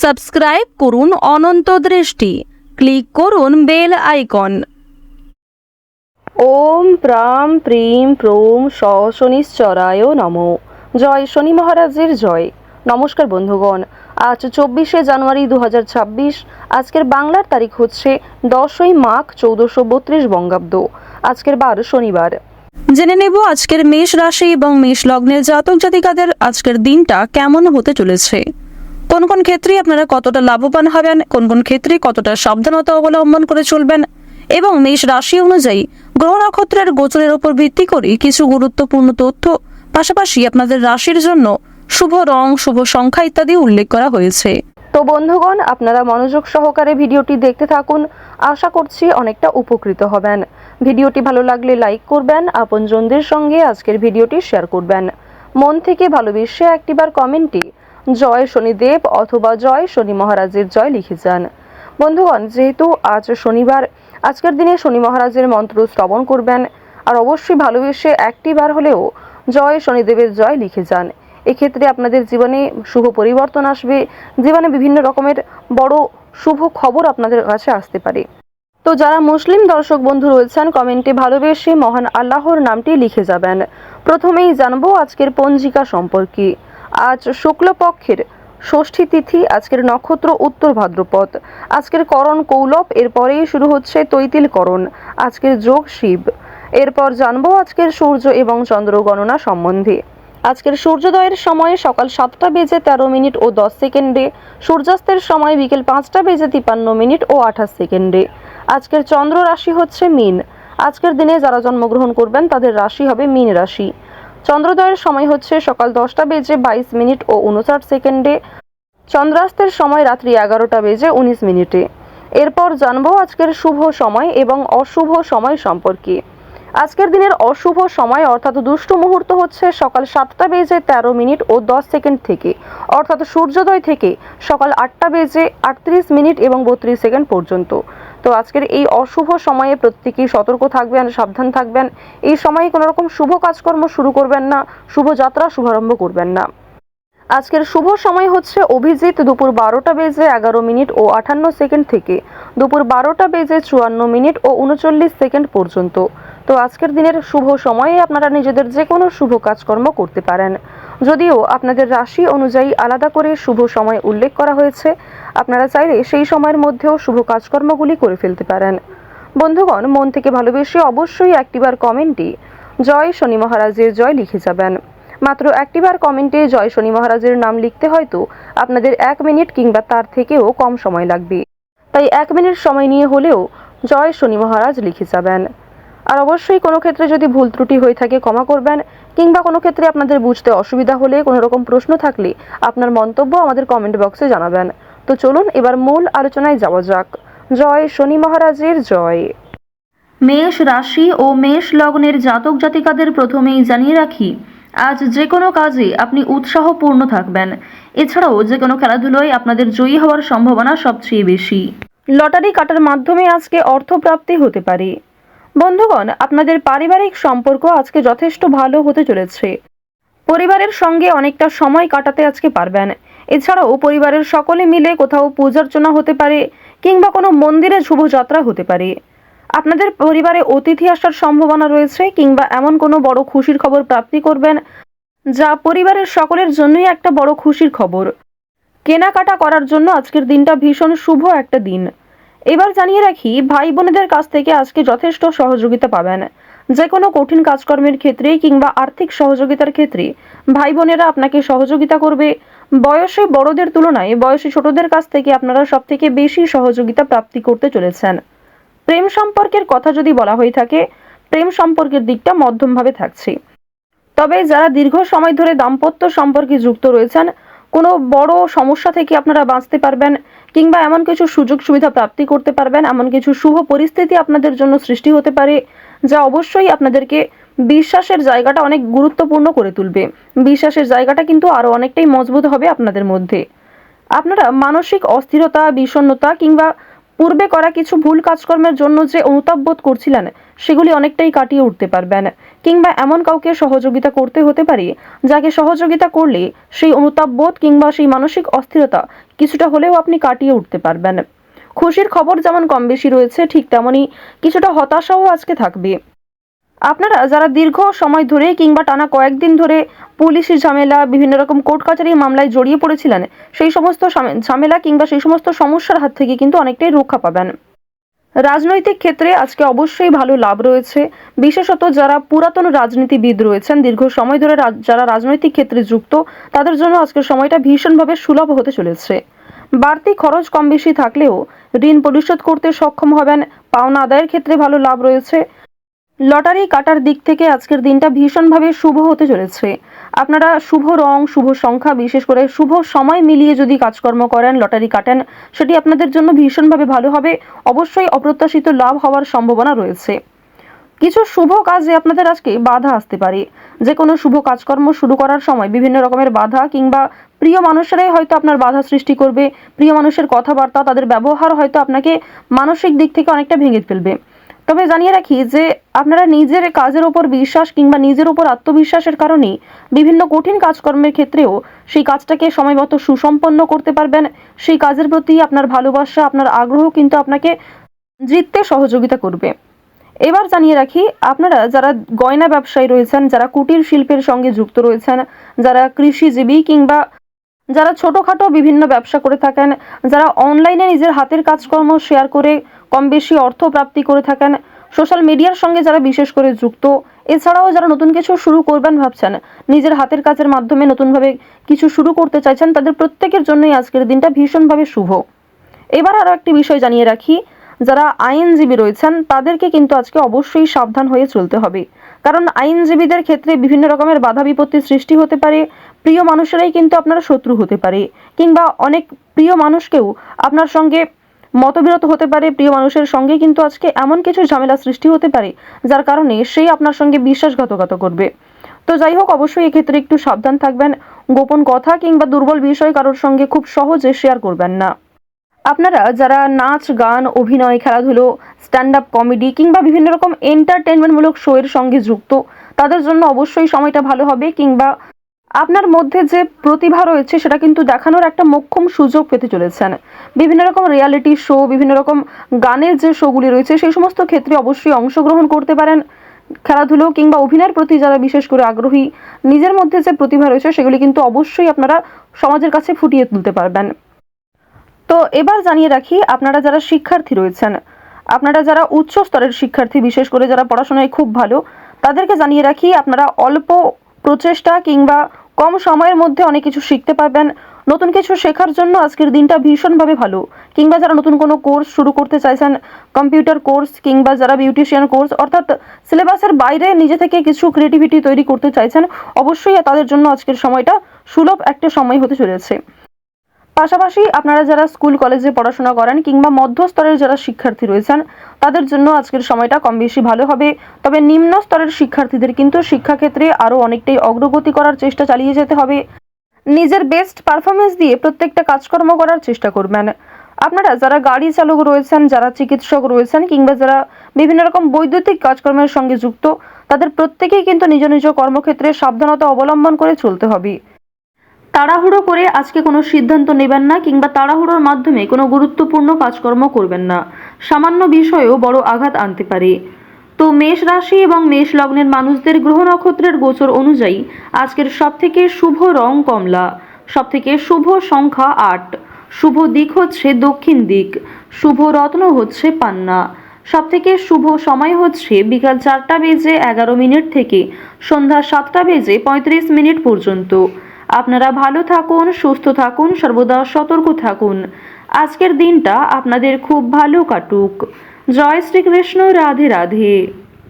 Subscribe করুন অনন্ত দৃষ্টি, click করুন বেল আইকন। ওম প্রাম প্রিম প্রোম শনিশ্চরায় নমঃ। জয় শনি মহারাজের জয়। নমস্কার বন্ধুগণ, আজ 24শে জানুয়ারি 2026। আজকের বাংলার তারিখ হচ্ছে 10ই মাঘ 1432 বঙ্গাব্দ। আজকের বার শনিবার। জেনে নেব আজকের মেষ রাশি এবং মেষ লগ্নের জাতক জাতিকাদের আজকের দিনটা কেমন হতে চলেছে। কোন কোন ক্ষেত্রে আপনারা কতটা লাভবান হবেন, কোন কোন ক্ষেত্রে কতটা সাবধানতা অবলম্বন করে চলবেন এবং মেষ রাশি অনুযায়ী গ্রহ নক্ষত্রের গোচরের উপর ভিত্তি করে কিছু গুরুত্বপূর্ণ তথ্য, পাশাপাশি আপনাদের রাশির জন্য শুভ রং, শুভ সংখ্যা ইত্যাদি উল্লেখ করা হয়েছে। তো বন্ধুগণ, আপনারা মনোযোগ সহকারে ভিডিওটি দেখতে থাকুন। আশা করছি অনেকটা উপকৃত হবেন। ভিডিওটি ভালো লাগলে লাইক করবেন, আপনজনদের সঙ্গে আজকের ভিডিওটি শেয়ার করবেন। মন থেকে ভালোবেসে একটিবার কমেন্টে জয় শনিদেব অথবা জয় শনি মহারাজের জয় লিখে যান। বন্ধুগণ, যেহেতু আজ শনিবার, আজকের দিনে শনি মহারাজের মন্ত্র শ্রবণ করবেন আর অবশ্যই ভালোবেসে একটিবার হলেও জয় শনিদেবের জয় লিখে যান। এক্ষেত্রে আপনাদের জীবনে শুভ পরিবর্তন আসবে, জীবনে বিভিন্ন রকমের বড় শুভ খবর আপনাদের কাছে আসতে পারে। তো যারা মুসলিম দর্শক বন্ধু রয়েছেন, কমেন্টে ভালোবেসে মহান আল্লাহর নামটি লিখে যাবেন। প্রথমেই জানবো আজকের পঞ্জিকা সম্পর্কে। আজ শুক্লপক্ষের ষষ্ঠী তিথি, আজকের নক্ষত্র উত্তর ভাদ্রপদ, আজকের করণ কৌলব, এরপরেই শুরু হচ্ছে তৈতিল করণ, আজকের যোগ শিব। এরপর জানবো আজকের সূর্য এবং চন্দ্র গণনা সম্বন্ধে। আজকের সূর্যোদয়ের সময় সকাল 7টা বেজে 13 মিনিট ও 10 সেকেন্ডে, সূর্যাস্তের সময় বিকেল 5টা বেজে 53 মিনিট ও 28 সেকেন্ডে। আজকের চন্দ্র রাশি হচ্ছে মীন। আজকের দিনে যারা জন্মগ্রহণ করবেন তাদের রাশি হবে মীন রাশি। চন্দ্রোদয়ের সময় হচ্ছে সকাল 10টা বেজে 22 মিনিট ও 59 সেকেন্ডে, চন্দ্রাস্তের সময় রাত্রি 11টা বেজে 19 মিনিটে। এরপর জানবো আজকের শুভ সময় এবং অশুভ সময় সম্পর্কে। আজকের দিনের অশুভ সময় অর্থাৎ দুষ্ট মুহূর্ত হচ্ছে সকাল 7টা বেজে 13 মিনিট ও 10 সেকেন্ড থেকে, অর্থাৎ সূর্যোদয় থেকে সকাল 8টা বেজে 38 মিনিট এবং 32 সেকেন্ড পর্যন্ত। তো আজকের এই অশুভ সময়ে প্রত্যেকেই সতর্ক থাকবেন, সাবধান থাকবেন। এই সময়ে কোনো রকম শুভ কাজকর্ম শুরু করবেন না, শুভযাত্রা শুভারম্ভ করবেন না। আজকের শুভ সময় হচ্ছে অভিজিৎ দুপুর 12টা বেজে 11 মিনিট ও 58 সেকেন্ড থেকে দুপুর 12টা বেজে 54 মিনিট ও 39 সেকেন্ড পর্যন্ত। তো আজকের দিনের শুভ সময়ে আপনারা নিজেদের যে কোনো শুভ কাজকর্ম করতে পারেন। যদিও আপনাদের রাশি অনুযায়ী আলাদা করে শুভ সময় উল্লেখ করা হয়েছে, আপনারা চাইলে সেই সময়ের মধ্যেও শুভ কাজকর্মগুলি করে ফেলতে পারেন। বন্ধুগণ, মন থেকে ভালোবেসে অবশ্যই একটিবার কমেন্টে জয় শনি মহারাজের জয় লিখে যাবেন। মাত্র একটিবার কমেন্টে জয় শনি মহারাজের নাম লিখতে হয়তো আপনাদের 1 মিনিট কিংবা তার থেকেও কম সময় লাগবে। তাই 1 মিনিট সময় নিয়ে হলেও জয় শনি মহারাজ লিখে যাবেন। আর অবশ্যই কোনো ক্ষেত্রে যদি ভুল ত্রুটি হয়ে থাকে ক্ষমা করবেন, কিংবা কোনো ক্ষেত্রে আপনাদের বুঝতে অসুবিধা হলে, কোনো রকম প্রশ্ন থাকলে আপনার মন্তব্য আমাদের কমেন্ট বক্সে জানাবেন। তো চলুন এবার মূল আলোচনায় যাওয়া যাক। জয় শনি মহারাজের জয়। মেষ রাশি ও মেষ লগ্নের জাতক জাতিকাদের প্রথমেই জানিয়ে রাখি, আজ যে কোনো কাজে আপনি উৎসাহপূর্ণ থাকবেন। এছাড়াও যে কোনো খেলাধুলোয় আপনাদের জয়ী হওয়ার সম্ভাবনা সবচেয়ে বেশি। লটারি কাটার মাধ্যমে আজকে অর্থপ্রাপ্তি হতে পারে। বন্ধুগণ, আপনাদের পারিবারিক সম্পর্ক আজকে যথেষ্ট ভালো হতে চলেছে। পরিবারের সঙ্গে অনেকটা সময় কাটাতে আজকে পারবেন। এছাড়াও পরিবারের সকলে মিলে কোথাও পূজার্চনা হতে পারে, কিংবা কোনো মন্দিরে শুভযাত্রা হতে পারে। আপনাদের পরিবারে অতিথি আসার সম্ভাবনা রয়েছে, কিংবা এমন কোনো বড় খুশির খবর প্রাপ্তি করবেন যা পরিবারের সকলের জন্যই একটা বড় খুশির খবর। কেনাকাটা করার জন্য আজকের দিনটা ভীষণ শুভ একটা দিন। এবার জানিয়ে রাখি, ভাই বোনেদের কাছ থেকে আজকে যথেষ্ট সহযোগিতা পাবেন। যে কোনো কঠিন কাজকর্মের ক্ষেত্রে কিংবা আর্থিক সহযোগিতার ক্ষেত্রে ভাই বোনেরা আপনাকে সহযোগিতা করবে। বয়সে বড়দের তুলনায় বয়সে ছোটদের কাছ থেকে আপনারা সব থেকে বেশি সহযোগিতা প্রাপ্তি করতে চলেছেন। প্রেম সম্পর্কের কথা যদি বলা হয়ে থাকে, প্রেম সম্পর্কের দিকটা মধ্যমভাবে থাকছে। তবে যারা দীর্ঘ সময় ধরে দাম্পত্য সম্পর্কে যুক্ত রয়েছেন, কোনো বড় সমস্যা থেকে আপনারা বাঁচতে পারবেন, কিংবা এমন কিছু সুযোগ সুবিধা প্রাপ্তি করতে পারবেন, এমন কিছু শুভ পরিস্থিতি আপনাদের জন্য সৃষ্টি হতে পারে যা অবশ্যই আপনাদেরকে বিশ্বাসের জায়গাটা অনেক গুরুত্বপূর্ণ করে তুলবে। বিশ্বাসের জায়গাটা কিন্তু আরও অনেকটাই মজবুত হবে আপনাদের মধ্যে। আপনারা মানসিক অস্থিরতা, বিষণ্ণতা কিংবা পূর্বে করা কিছু ভুল কাজকর্মের জন্য যে অনুতাপ বোধ করছিলেন, সেগুলি অনেকটাই কাটিয়ে উঠতে পারবেন, কিংবা এমন কাউকে সহযোগিতা করতে হতে পারে যাকে সহযোগিতা করলে সেই অনুতাপ বোধ কিংবা সেই মানসিক অস্থিরতা কিছুটা হলেও আপনি কাটিয়ে উঠতে পারবেন। খুশির খবর যেমন কম বেশি রয়েছে, ঠিক তেমনই কিছুটা হতাশাও আজকে থাকবে। আপনারা যারা দীর্ঘ সময় ধরে কিংবা টানা কয়েকদিন ধরে পুলিশি ঝামেলা, বিভিন্ন রকম কোর্ট কাচারি মামলায় জড়িয়ে পড়েছিলেন, সেই সমস্ত ঝামেলা কিংবা সেই সমস্ত সমস্যার হাত থেকে কিন্তু অনেকটাই রক্ষা পাবেন। রাজনৈতিক ক্ষেত্রে আজকে অবশ্যই ভালো লাভ রয়েছে। বিশেষত যারা পুরাতন রাজনীতিবিদ রয়েছেন, দীর্ঘ সময় ধরে যারা রাজনৈতিক ক্ষেত্রে যুক্ত, তাদের জন্য আজকের সময়টা ভীষণভাবে সুলভ হতে চলেছে। বাড়তি খরচ কম বেশি থাকলেও ঋণ পরিশোধ করতে সক্ষম হবেন। পাওনা আদায়ের ক্ষেত্রে ভালো লাভ রয়েছে। লটারি কাটার দিক থেকে আজকের দিনটা ভীষণভাবে শুভ হতে চলেছে। আপনারা শুভ রং, শুভ সংখ্যা, বিশেষ করে শুভ সময় মিলিয়ে যদি কাজকর্ম করেন, লটারি কাটেন, সেটি আপনাদের জন্য ভীষণভাবে ভালো হবে। অবশ্যই অপ্রত্যাশিত লাভ হওয়ার সম্ভাবনা রয়েছে। কিছু শুভ কাজে আপনাদের আজকে বাধা আসতে পারে। যে কোনো শুভ কাজকর্ম শুরু করার সময় বিভিন্ন রকমের বাধা কিংবা প্রিয় মানুষেরাই হয়তো আপনার বাধা সৃষ্টি করবে। প্রিয় মানুষের কথাবার্তা, তাদের ব্যবহার হয়তো আপনাকে মানসিক দিক থেকে অনেকটা ভেঙে ফেলবে। তবে জানিয়ে রাখি যে আপনারা নিজের কাজের ওপর বিশ্বাস কিংবা নিজের ওপর আত্মবিশ্বাসের কারণেই বিভিন্ন কঠিন কাজকর্মের ক্ষেত্রেও সেই কাজটাকে সময়মতো সুসম্পন্ন করতে পারবেন। সেই কাজের প্রতি আপনার ভালোবাসা, আপনার আগ্রহ কিন্তু আপনাকে জিততে সহযোগিতা করবে। এবার জানিয়ে রাখি, আপনারা যারা গয়না ব্যবসায়ী রয়েছেন, যারা কুটির শিল্পের সঙ্গে যুক্ত রয়েছেন, যারা কৃষিজীবী কিংবা যারা ছোটোখাটো বিভিন্ন ব্যবসা করে থাকেন, যারা অনলাইনে নিজের হাতের কাজকর্ম শেয়ার করে কম বেশি অর্থ প্রাপ্তি করে থাকেন, সোশ্যাল মিডিয়ার সঙ্গে যারা বিশেষ করে যুক্ত, এছাড়াও যারা নতুন কিছু শুরু করবেন ভাবছেন, নিজের হাতের কাজের মাধ্যমে নতুনভাবে কিছু শুরু করতে চাইছেন, তাদের প্রত্যেকের জন্যই আজকের দিনটা ভীষণভাবে শুভ। এবার আরও একটি বিষয় জানিয়ে রাখি, যারা আইনজীবী রয়েছেন তাদেরকে কিন্তু আজকে অবশ্যই সাবধান হয়ে চলতে হবে। কারণ আইনজীবীদের ক্ষেত্রে বিভিন্ন রকমের বাধা বিপত্তির সৃষ্টি হতে পারে। প্রিয় মানুষেরাই কিন্তু আপনার শত্রু হতে পারে, কিংবা অনেক প্রিয় মানুষকেও আপনার সঙ্গে মতবিরোধ হতে পারে। প্রিয় মানুষের সঙ্গে কিন্তু আজকে এমন কিছু ঝামেলা সৃষ্টি হতে পারে যার কারণে সেই আপনার সঙ্গে বিশ্বাসঘাতকতা করবে। তো যাই হোক, অবশ্যই এক্ষেত্রে একটু সাবধান থাকবেন। গোপন কথা কিংবা দুর্বল বিষয় কারোর সঙ্গে খুব সহজে শেয়ার করবেন না। আপনারা যারা নাচ, গান, অভিনয়, খেলাধুলো, স্ট্যান্ড আপ কমেডি কিংবা বিভিন্ন রকম এন্টারটেনমেন্টমূলক শো এর সঙ্গে যুক্ত, তাদের জন্য অবশ্যই সময়টা ভালো হবে। কিংবা আপনার মধ্যে যে প্রতিভা রয়েছে সেটা কিন্তু দেখানোর একটা মোক্ষম সুযোগ পেতে চলেছেন। বিভিন্ন রকম রিয়ালিটি শো, বিভিন্ন রকম গানের যে শোগুলি রয়েছে, সেই সমস্ত ক্ষেত্রে অবশ্যই অংশগ্রহণ করতে পারেন। খেলাধুলো কিংবা অভিনয়ের প্রতি যারা বিশেষ করে আগ্রহী, নিজের মধ্যে যে প্রতিভা রয়েছে সেগুলি কিন্তু অবশ্যই আপনারা সমাজের কাছে ফুটিয়ে তুলতে পারবেন। তো এবার জানিয়ে রাখি, আপনারা যারা শিক্ষার্থী রয়েছেন, আপনারা যারা উচ্চ স্তরের শিক্ষার্থী, বিশেষ করে যারা পড়াশোনায় খুব ভালো, তাদেরকে জানিয়ে রাখি আপনারা অল্প প্রচেষ্টা কিংবা কম সময়ের মধ্যে অনেক কিছু শিখতে পারবেন। নতুন কিছু শেখার জন্য আজকের দিনটা ভীষণভাবে ভালো। কিংবা যারা নতুন কোনো কোর্স শুরু করতে চাইছেন, কম্পিউটার কোর্স কিংবা যারা বিউটিশিয়ান কোর্স, অর্থাৎ সিলেবাসের বাইরে নিজে থেকে কিছু ক্রিয়েটিভিটি তৈরি করতে চাইছেন, অবশ্যই তাদের জন্য আজকের সময়টা সুলভ একটা সময় হতে চলেছে। পাশাপাশি আপনারা যারা স্কুল কলেজে পড়াশোনা করেন কিংবা মধ্যস্তরের যারা শিক্ষার্থী রয়েছেন, তাদের জন্য আজকের সময়টা কম বেশি ভালো হবে। তবে নিম্ন স্তরের শিক্ষার্থীদের কিন্তু শিক্ষাক্ষেত্রে আরও অনেকটাই অগ্রগতি করার চেষ্টা চালিয়ে যেতে হবে। নিজের বেস্ট পারফরমেন্স দিয়ে প্রত্যেকটা কাজকর্ম করার চেষ্টা করবেন। আপনারা যারা গাড়ি চালক রয়েছেন, যারা চিকিৎসক রয়েছেন কিংবা যারা বিভিন্ন রকম বৈদ্যুতিক কাজকর্মের সঙ্গে যুক্ত, তাদের প্রত্যেকেই কিন্তু নিজ নিজ কর্মক্ষেত্রে সাবধানতা অবলম্বন করে চলতে হবে। তাড়াহুড়ো করে আজকে কোনো সিদ্ধান্ত নেবেন না কিংবা তাড়াহুড়োর মাধ্যমে কোনো গুরুত্বপূর্ণ কাজকর্ম করবেন না। সামান্য বিষয়েও বড় আঘাত আনতে পারে। তো মেষ রাশি এবং মেষ লগ্নের মানুষদের গ্রহ নক্ষত্রের গোচর অনুযায়ী আজকের সবথেকে শুভ রং কমলা, সবথেকে শুভ সংখ্যা 8, শুভ দিক হচ্ছে দক্ষিণ দিক, শুভ রত্ন হচ্ছে পান্না, সবথেকে শুভ সময় হচ্ছে বিকাল 4টা বেজে 11 মিনিট থেকে সন্ধ্যা 7টা বেজে 35 মিনিট পর্যন্ত। আপনারা ভালো থাকুন, সুস্থ থাকুন, সর্বদা সতর্ক থাকুন। আজকের দিনটা আপনাদের খুব ভালো কাটুক। জয় শ্রীকৃষ্ণ। রাধে রাধে।